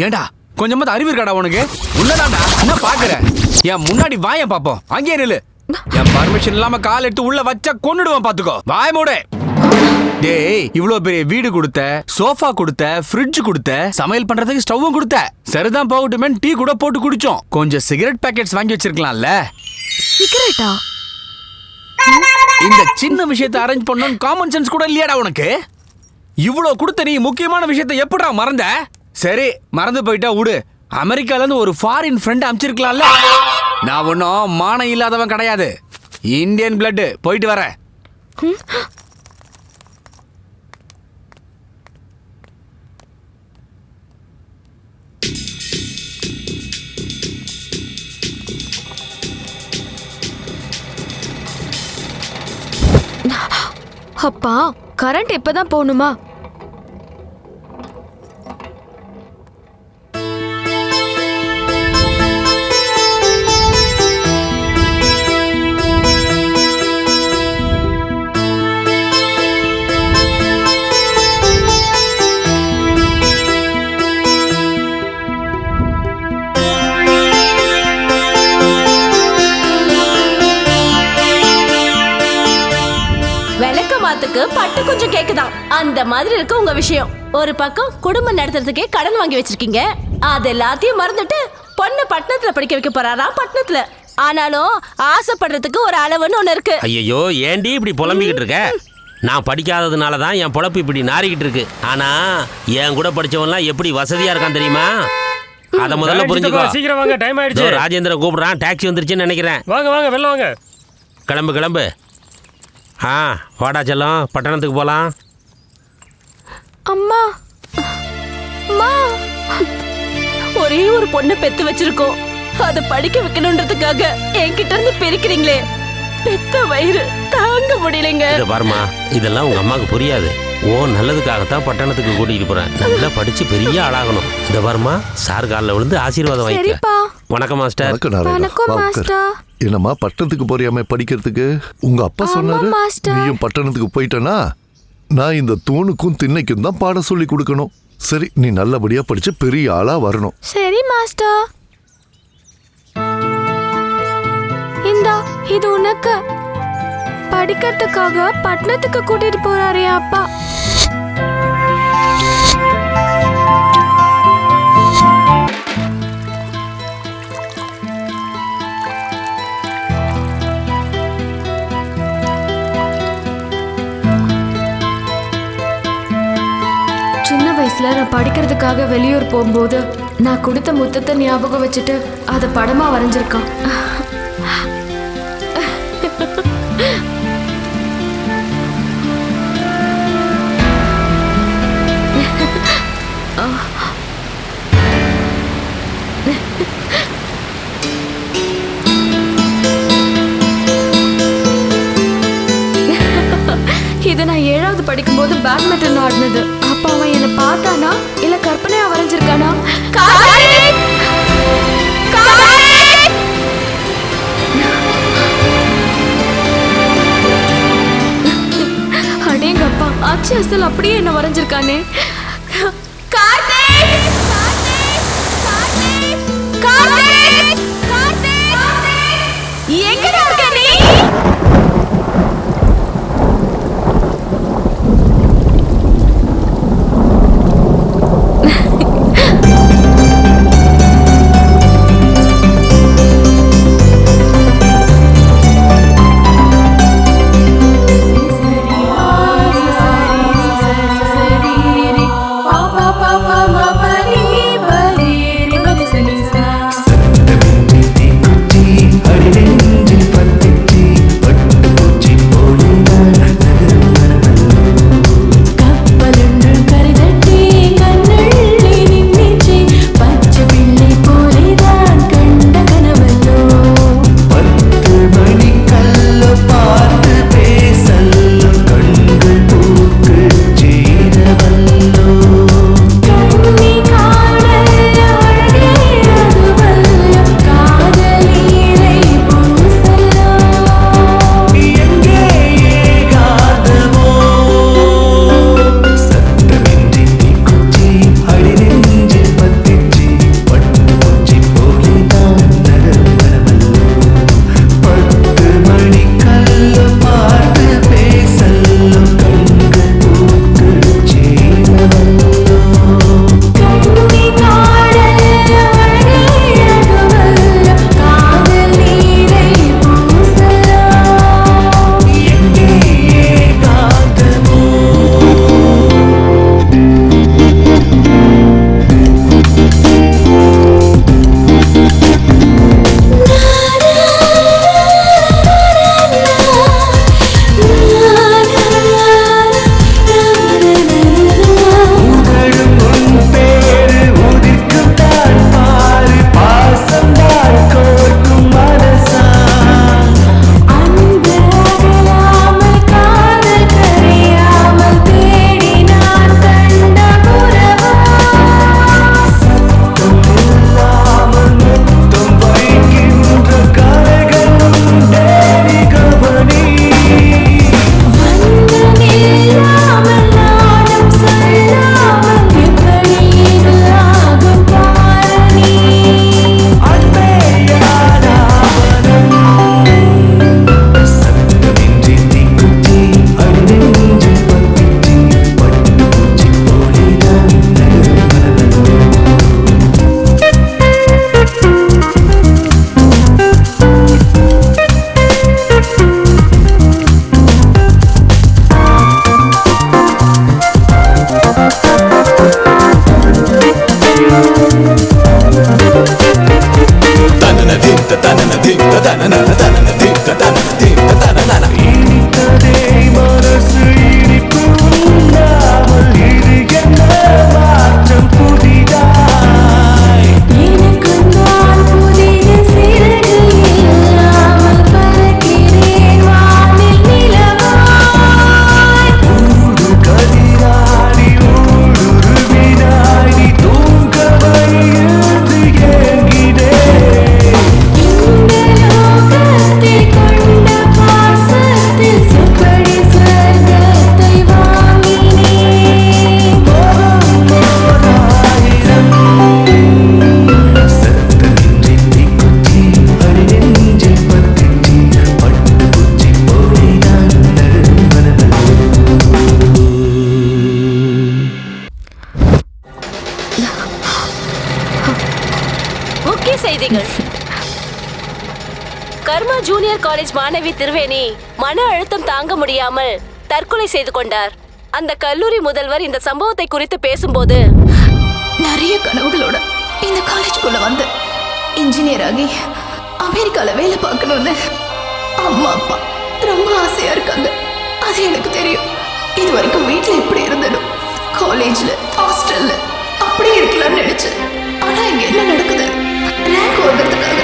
ஏண்டா கொஞ்சமாவது அறிவு இருக்காடா உனக்கு? உள்ளதாண்டா என்ன பாக்குற? என் முன்னாடி வாய பாப்போம். அங்கே நில்லு. என் பர்மிஷன் இல்லாம கால் எடுத்து உள்ள வச்சா கொன்னுடுவான் பாத்துக்கோ. வாய மூடு. டேய், இவ்ளோ பெரிய வீடு கொடுத்த, சோஃபா கொடுத்த, ஃப்ரிட்ஜ் கொடுத்த, சமையல் பண்றதுக்கு ஸ்டவ்வும் கொடுத்த. சரிதான் போகட்டுமே, டீ கூட போட்டு குடிச்சோம். கொஞ்சம் சிகரெட் பாக்கெட்ஸ் வாங்கி வச்சிருக்கலாம்ல. சிகரெட்டா? இந்த சின்ன விஷயத்தை அரேஞ்ச் பண்ணனும் காமன் சென்ஸ் கூட இல்லையாடா உனக்கு? இவ்ளோ கொடுத்த நீ முக்கியமான விஷயத்தை எப்படிடா மறந்த? சரி, மறந்து போயிட்டா விடு. அமெரிக்கால இருந்து ஒரு ஃபாரின் ஃப்ரெண்ட் அனுப்பிச்சிருக்கலாம்ல. நான் ஒன்னும் மானம் இல்லாதவன் கிடையாது. Indian blood. போயிட்டு வரேன். அப்பா, கரண்ட் இப்பதான் போகணுமா? பட்டு கொஞ்சம் கேக்குதான். அந்த மாதிரி இருக்கு உங்க விஷயம். ஒரு பக்கம் குடும்பம் நடத்துறதுக்கே கடன் வாங்கி வச்சிருக்கீங்க. அது எல்லாத்தையும் மறந்துட்டு பொண்ணு பட்டணத்துல படிக்க வைக்க போறாராம். பட்டணத்துல ஆனாலும் ஆசைப்படுறதுக்கு ஒரு அளவுன்னு ஒண்ணு இருக்கு. ஐயோ, ஏண்டி இப்படி புலம்பிக்கிட்டு இருக்க? நான் படிக்காததுனால தான் என் பொழப்பு இப்படி நாரிக்கிட்டு இருக்கு. ஆனா என் கூட படிச்சவன்லாம் எப்படி வசதியா இருக்கான் தெரியுமா? அத முதல்ல புரிஞ்சுக்கோ. சீக்கிரம் வாங்க, டைம் ஆயிடுச்சு. ராஜேந்திர கூப்பிடுறான், டாக்ஸி வந்துருச்சுன்னு நினைக்கிறேன். வாங்க வாங்க, வெளில வாங்க. கிளம்பு கிளம்பு. வாடா செல்லம், பட்டணத்துக்கு போலாம். அம்மா, அம்மா, ஒரே ஒரு பொண்ணை பெத்து வச்சிருக்கோம். அதை படிக்க வைக்கணும்ன்றதுக்காக என்கிட்ட இருந்து பிரிக்கிறீங்களே. பெத்த வயிறு தாங்க முடியலைங்க. இத பாருமா, இதெல்லாம் உங்க அம்மாக்கு புரியாது. ஓ நல்லதுக்காகத்தான் பட்டணத்துக்கு கூட்டிட்டு போறேன். நல்லா படிச்சு பெரிய ஆளாகணும். இத பாருமா, சார் காலில் விழுந்து ஆசீர்வாதம் வாங்கிக்க. வணக்கம் மாஸ்டர். வணக்கம் மாஸ்டர். என்னம்மா பட்டணத்துக்கு போறியாமே படிக்கிறதுக்கு? உங்க அப்பா சொன்னாரு நீயும் பட்டணத்துக்கு போயிட்டனா நான் இந்த தூணுக்கும் திண்ணைக்கும் தான் பாடம் சொல்லி கொடுக்கணும். சரி, நீ நல்லபடியா படிச்சு பெரிய ஆளா வரணும். சரி மாஸ்டர். இந்தா, இது உனக்கு. படிக்கிறதுக்காக பட்டணத்துக்கு கூட்டிட்டு போறாரே அப்பா. சின்ன வயசுல நான் படிக்கிறதுக்காக வெளியூர் போகும்போது நான் கொடுத்த முத்தத்தை ஞாபகம் வச்சுட்டு அதை படமா வரைஞ்சிருக்கான். இது நான் 7வது படிக்கும்போது பேட்மிண்டன் ஆடினது. அப்ப அவன் என்னை பார்த்தானா இல்ல கற்பனையா வரைஞ்சிருக்கானா? அடேங்கப்பா, அச்சு அசல் அப்படியே என்ன வரைஞ்சிருக்கானே. எங்கடா இருக்க நீ? இனித்ததே மனசு இனிப்பு உண்ணாமல் இது என்ன மாற்றம் புதிதாய் எனக்கு நான் புதிய சிறகு இல்லாமல் பறக்கிறேன் வானில் நிலவாய். ஊடு கதிராடி ஊடுருவினாய் நீ தூங்க வழியிருந்து ஏங்கினேன் இந்த லோகத்தில் கொண்ட பாசத்தில் செப்படி ஸ்வர்க்கத்தை வாங்கினேன். சத்தமின்றி தீக்குச்சி அடி நெஞ்சில் பத்திச்சி பட்டு பூச்சி போலே நான் நடுவனது முக்கிய செய்திகள். கர்மா ஜூனியர் காலேஜ் மாணவி திருவேணி மன அழுத்தம் தாங்க முடியாமல் தற்கொலை செய்து கொண்டார். அந்த கல்லூரி முதல்வர் இந்த சம்பவத்தை குறித்து பேசும்போது, நிறைய கனவுகளோட இந்த காலேஜ்குள்ள வந்து இன்ஜினியர் ஆகி அமெரிக்கால வேலை பார்க்கணும்னு அம்மா அப்பா ரொம்ப ஆசையா இருக்காங்க. அது எனக்கு தெரியும். இது வரைக்கும் வீட்டுல எப்படி இருந்தனோ காலேஜ்ல ஹாஸ்டல்ல அப்படியே இருக்கலாம்னு நினைச்சேன். ஆனா இங்க என்ன நடக்குது? ரேங்க் வாங்குறதுக்காக